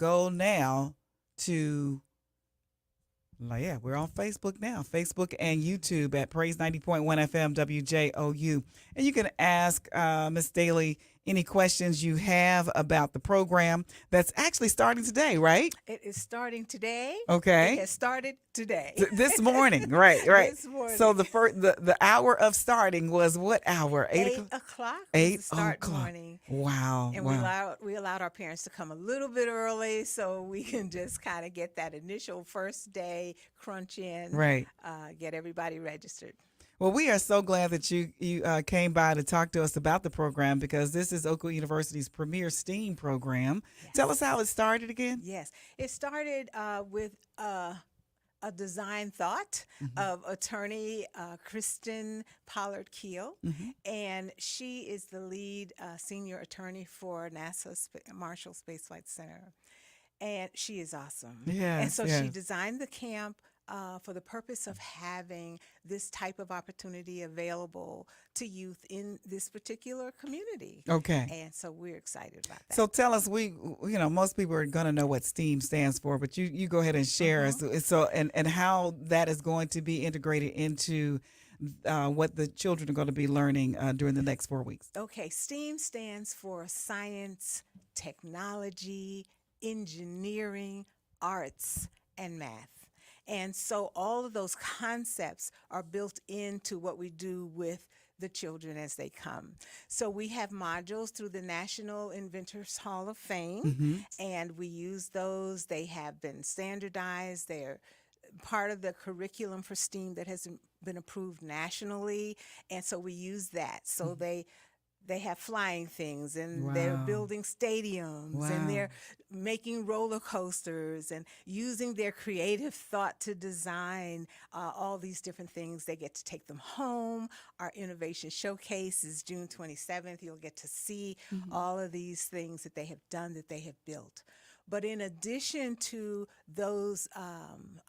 go now to, yeah, we're on Facebook now, Facebook and YouTube at Praise 90.1 FM WJOU. And you can ask Miss Daly any questions you have about the program that's actually starting today, right? It is starting today. It Okay. has started today. This morning, right, right. This morning. So the hour of starting was what hour? 8 o'clock was 8 the start o'clock. morning. Wow, And wow. we allowed our parents to come a little bit early so we can just kind of get that initial first day crunch in, Right. get everybody registered. Well, we are so glad that you came by to talk to us about the program because this is Oakwood University's premier STEAM program. Tell us how Yes. it started again. Yes. It started with a design thought Hmm. of attorney Kristen Pollard Keel, Hmm. and she is the lead senior attorney for NASA Marshall Space Flight Center. And she is awesome. And Yes, so she yes. designed the camp for the purpose of having this type of opportunity available to youth in this particular community. Okay. And so we're excited about that. So tell us, most people are going to know what STEAM stands for, but you go ahead and share us. So, and how that is going to be integrated into what the children are going to be learning during the next 4 weeks. Okay, STEAM stands for science, technology, engineering, arts, and math. And so all of those concepts are built into what we do with the children as they come. So we have modules through the National Inventors Hall of Fame, Hmm. and we use those. They have been standardized. They're part of the curriculum for STEAM that has been approved nationally, and so we use that. So they have flying things, and they're Wow. building stadiums, and Wow. they're making roller coasters and using their creative thought to design all these different things. They get to take them home. Our innovation showcase is June 27th. You'll get to see Hmm. all of these things that they have done, that they have built. But in addition to those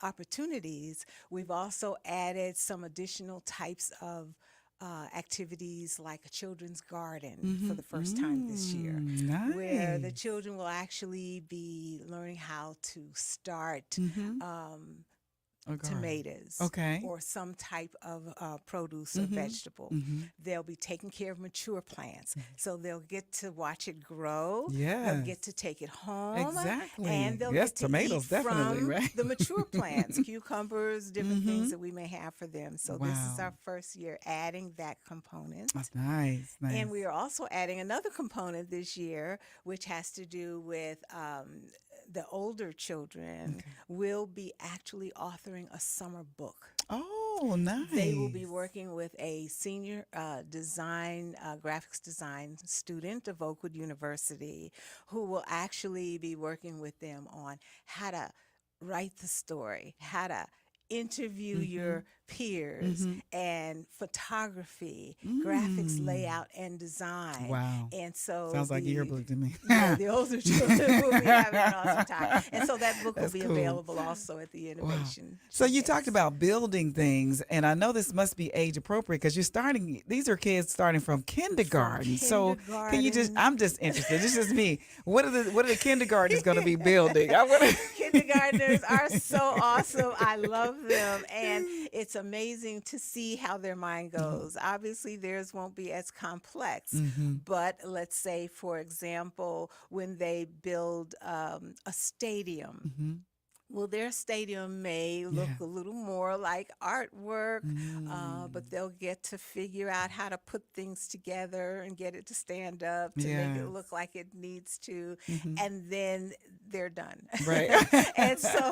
opportunities, we've also added some additional types of activities like a children's garden for Hmm. the first time this year, where the Nice. children will actually be learning how to start Hmm. um, A garden. tomatoes Okay. or some type of produce or Hmm. vegetable. Hmm. They'll be taking care of mature plants. So they'll get to watch it grow. They'll Yes. get to take it home, and Exactly. they'll Yes, get to eat tomatoes definitely, from right? the mature plants, cucumbers, different things Hmm. that we may have for them. So this is Wow. our first year adding that component. That's nice. And Nice. we are also adding another component this year, which has to do with the older children Okay. will be actually authoring a summer book. Oh, They will be nice. working with a senior graphics design student of Oakwood University who will actually be working with them on how to write the story, how to interview Hmm. your peers, Hmm. and photography, graphics Mm. layout, and design. Wow. And so Sounds like a yearbook to me. yeah, the older children will be having an awesome time. And so that book will That's be cool. available also at the Wow. Innovation So you talked Showcase. about building things, and I know this must be age appropriate because you're starting, these are kids starting from From kindergarten. So can you just, kindergarten. I'm just interested. This is me. What are the kindergartens going to be building? I want to. Kindergartners are so awesome. I love them. And it's amazing to see how their mind goes. Obviously, theirs won't be as complex. Hmm. But let's say, for example, when they build a stadium, Hmm. well, their stadium may look Yeah. a little more like artwork, Mm. but they'll get to figure out how to put things together and get it to stand up to make it Yes. look like it needs to, Hmm. and then they're done. Right. And so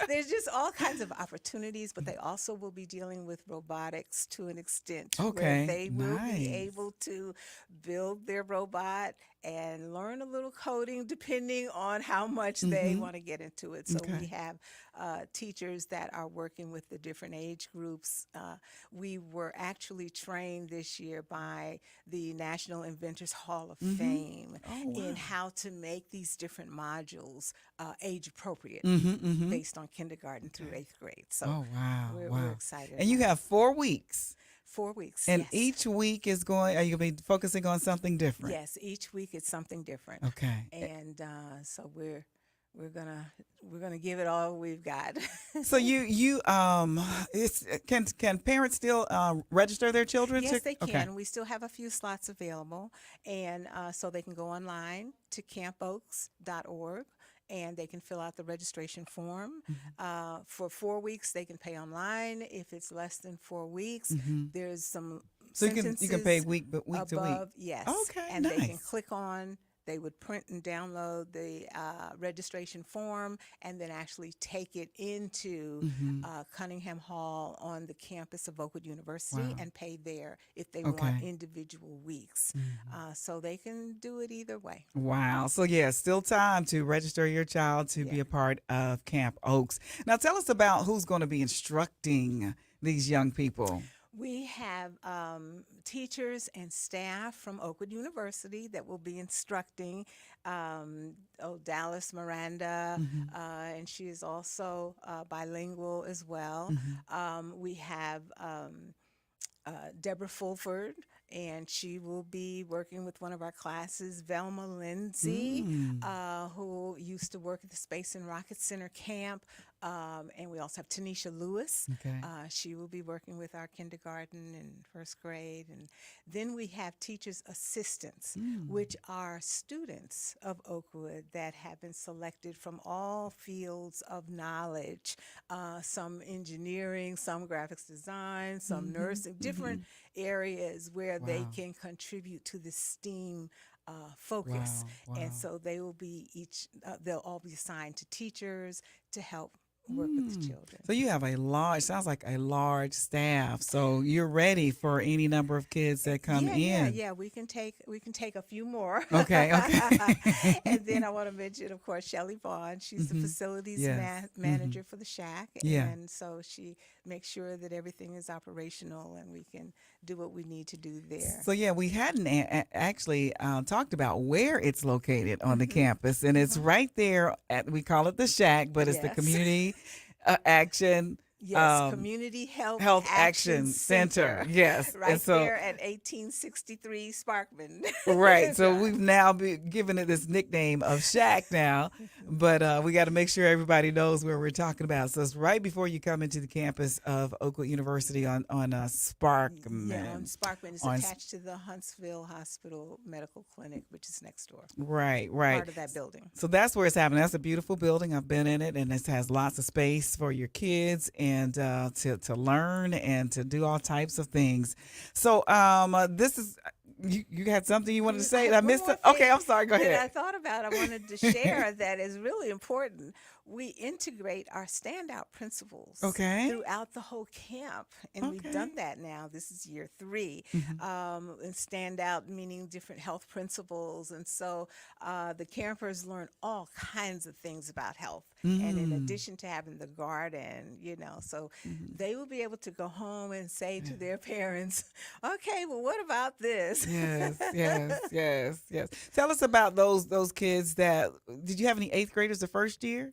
there's just all kinds of opportunities, but they also will be dealing with robotics to an extent where Okay. they will be Nice. able to build their robot and learn a little coding depending on how much they Hmm. want to get into it. So we Okay. have teachers that are working with the different age groups. We were actually trained this year by the National Inventors Hall of Hmm. Fame Oh, in wow. how to make these different modules age appropriate Hmm. Hmm. based on kindergarten through Okay. eighth grade. So Oh, wow. we're Wow. excited And you about it. have 4 weeks. 4 weeks, And yes. each week is going, are you going to be focusing on something different? Yes, each week it's something different. Okay. And so we're we're gonna give it all we've got. So it's can parents still register their children Yes, to? they Okay. can. We still have a few slots available, and so they can go online to campoaks.org and they can fill out the registration form. For 4 weeks, they can pay online. If it's less than 4 weeks, Hmm. there's some So you can pay sentences week to week. above, yes, Okay, and they can nice. click on. They would print and download the registration form and then actually take it into Hmm. Cunningham Hall on the campus of Oakwood University Wow. and pay there if they want Okay. individual weeks. Mhm. So they can do it either way. Wow. So yeah, still time to register your child to Yeah. be a part of Camp Oaks. Now tell us about who's going to be instructing these young people. We have teachers and staff from Oakwood University that will be instructing. Dallas Miranda, Hmm. and she is also bilingual as well. Hmm. We have Deborah Fulford, and she will be working with one of our classes, Velma Lindsay, Mm. who used to work at the Space and Rocket Center camp. And we also have Tanisha Lewis. Okay. She will be working with our kindergarten and first grade. And then we have teachers' assistants, Mm. which are students of Oakwood that have been selected from all fields of knowledge, some engineering, some graphics design, some Hmm. nursing, Hmm. different areas where they Wow. can contribute to the STEAM focus. Wow. And Wow. so they will be they'll all be assigned to teachers to help work with the Mm. children. So you have sounds like a large staff. So you're ready for any number of kids that come in. Yeah. We can take a few more. Okay. Okay. And then I want to mention, of course, Shelley Vaughn. She's the Hmm. facilities Yes. Hmm. manager for the shack, Yeah. and so she makes sure that everything is operational and we can do what we need to do there. So yeah, we hadn't actually talked about where it's located on the Hmm. campus, and it's Hmm. right there at we call it the Shack, but it's the Yes. Community Action Yes, um, Community Health Health Action Action Center. Center, Yes, and right so there at 1863 Sparkman right, so Drive. we've now given it this nickname of Shack now, but we got to make sure everybody knows where we're talking about. So it's right before you come into the campus of Oakwood University on Yeah, on Sparkman. Sparkman. It's On attached to the Huntsville Hospital Medical Clinic, which is next door, right, right. part of that building. So that's where it's happening. That's a beautiful building. I've been in it, and it has lots of space for your kids and to learn and to do all types of things. So this is you had something you wanted to I say? I have one missed more it. Okay, thing I'm sorry. Go that I ahead. thought about. I wanted to share that is really important. We integrate our standout principles Okay. throughout the whole camp, and we've done Okay. that now. This is year 3. Hmm. And standout meaning different health principles, and so the campers learn all kinds of things about health. And in Mm. addition to having the garden, so Hmm. they will be able to go home and say to their parents, "Okay, well, what about this?" Yes, yes, yes, yes. Tell us about those kids that did you have any eighth graders the first year?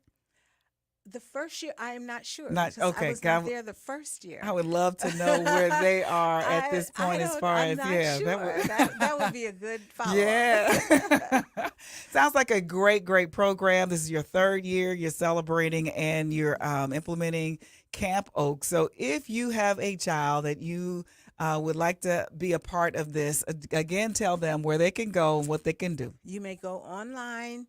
The first year, I am not sure Not because I okay. was not there the first I year. would love to know where they are at I this I point as don't. far I'm as not yeah, that sure. That would be a good follow yeah. up. Sounds like a great program. This is your third year you're celebrating and you're implementing Camp Oak. So if you have a child that you would like to be a part of this, again, tell them where they can go and what they can do. You may go online,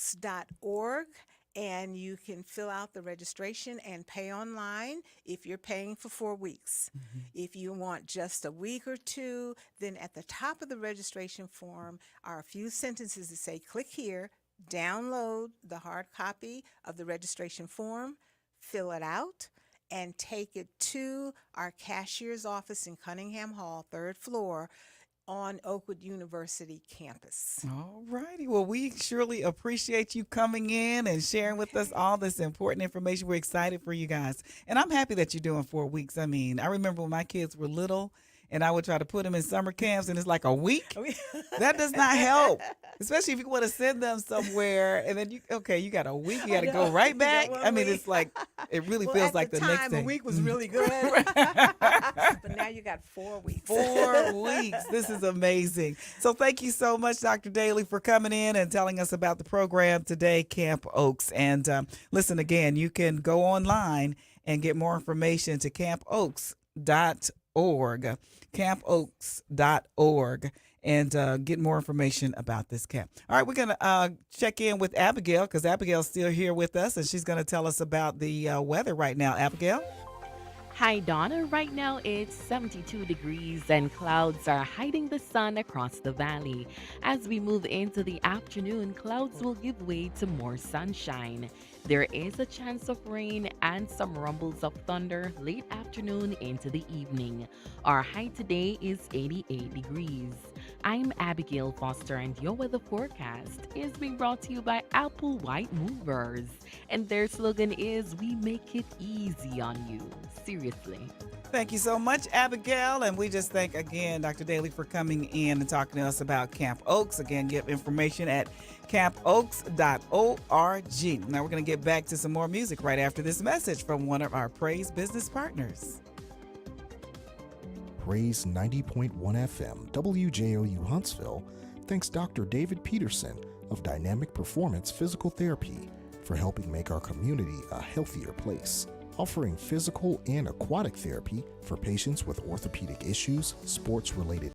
campoaks.org, and you can fill out the registration and pay online if you're paying for 4 weeks. If you want just a week or two, then at the top of the registration form are a few sentences that say, click here, download the hard copy of the registration form, fill it out, and take it to our cashier's office in Cunningham Hall, third floor, on Oakwood University campus. All righty. Well, we surely appreciate you coming in and sharing with us Okay. all this important information. We're excited for you guys. And I'm happy that you're doing 4 weeks. I mean, I remember when my kids were little and I would try to put them in summer camps, and it's like a week. I mean, That does not help, especially if you want to send them somewhere, and then you got a week, you got to go right You got back. 1 I mean, week. it's like it really well, feels at like the the next time, day. a week was really good. But now you got 4 weeks. 4 weeks. This is amazing. So thank you so much, Dr. Daly, for coming in and telling us about the program today, Camp Oaks. And listen, again, you can go online and get more information to campoaks.org, campoaks.org, and get more information about this camp. All right, we're going to check in with Abigail because Abigail's still here with us, and she's going to tell us about the weather right now. Abigail? Hi, Donna. Right now it's 72 degrees and clouds are hiding the sun across the valley. As we move into the afternoon, clouds will give way to more sunshine. There is a chance of rain and some rumbles of thunder late afternoon into the evening. Our high today is 88 degrees. I'm Abigail Foster, and your weather forecast is being brought to you by Apple White Movers. And their slogan is, "We make it easy on you." Seriously. Thank you so much, Abigail. And we just thank again Dr. Daly for coming in and talking to us about Camp Oaks. Again, get information at campoaks.org. Now we're going to get back to some more music right after this message from one of our Praise business partners. Praise 90.1 FM, WJOU Huntsville, thanks Dr. David Peterson of Dynamic Performance Physical Therapy for helping make our community a healthier place. Offering physical and aquatic therapy for patients with orthopedic issues, sports-related